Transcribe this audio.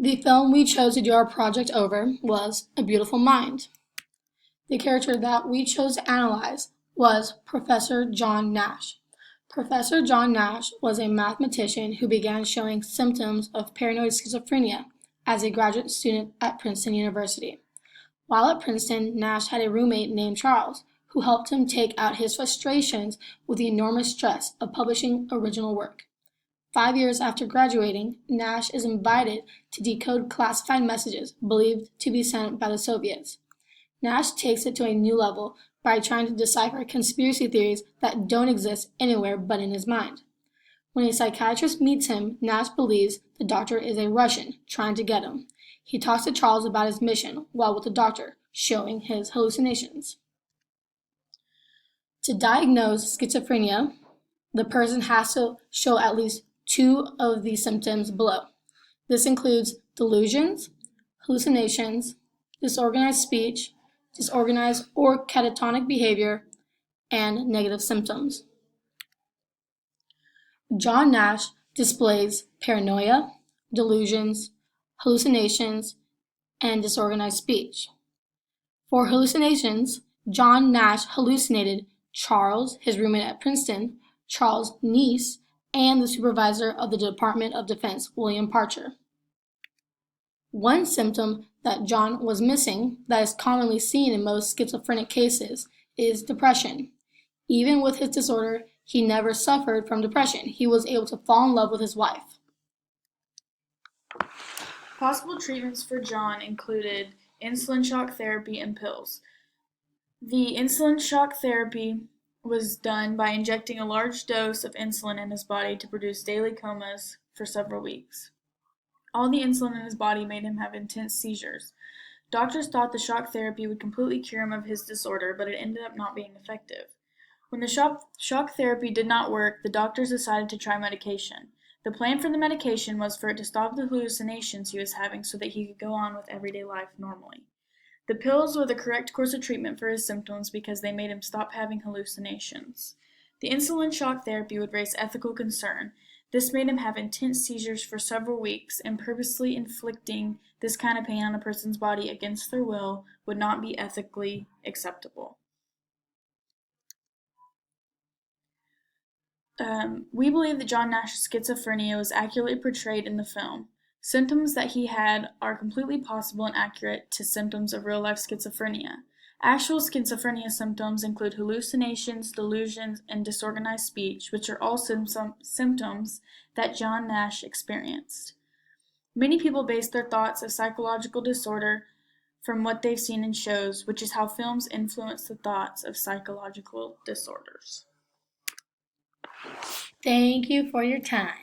The film we chose to do our project over was A Beautiful Mind. The character that we chose to analyze was Professor John Nash. Professor John Nash was a mathematician who began showing symptoms of paranoid schizophrenia as a graduate student at Princeton University. While at Princeton, Nash had a roommate named Charles, who helped him take out his frustrations with the enormous stress of publishing original work. 5 years after graduating, Nash is invited to decode classified messages believed to be sent by the Soviets. Nash takes it to a new level by trying to decipher conspiracy theories that don't exist anywhere but in his mind. When a psychiatrist meets him, Nash believes the doctor is a Russian trying to get him. He talks to Charles about his mission while with the doctor, showing his hallucinations. To diagnose schizophrenia, the person has to show at least two of the symptoms below. This includes delusions, hallucinations, disorganized speech, disorganized or catatonic behavior, and negative symptoms. John Nash displays paranoia, delusions, hallucinations, and disorganized speech. For hallucinations, John Nash hallucinated Charles, his roommate at Princeton, Charles' niece, and the supervisor of the Department of Defense, William Parcher. One symptom that John was missing, that is commonly seen in most schizophrenic cases, is depression. Even with his disorder, he never suffered from depression. He was able to fall in love with his wife. Possible treatments for John included insulin shock therapy and pills. The insulin shock therapy was done by injecting a large dose of insulin in his body to produce daily comas for several weeks. All the insulin in his body made him have intense seizures. Doctors thought the shock therapy would completely cure him of his disorder, but it ended up not being effective. When the shock therapy did not work, the doctors decided to try medication. The plan for the medication was for it to stop the hallucinations he was having so that he could go on with everyday life normally. The pills were the correct course of treatment for his symptoms because they made him stop having hallucinations. The insulin shock therapy would raise ethical concern. This made him have intense seizures for several weeks, and purposely inflicting this kind of pain on a person's body against their will would not be ethically acceptable. We believe that John Nash's schizophrenia was accurately portrayed in the film. Symptoms that he had are completely possible and accurate to symptoms of real-life schizophrenia. Actual schizophrenia symptoms include hallucinations, delusions, and disorganized speech, which are all symptoms that John Nash experienced. Many people base their thoughts of psychological disorder from what they've seen in shows, which is how films influence the thoughts of psychological disorders. Thank you for your time.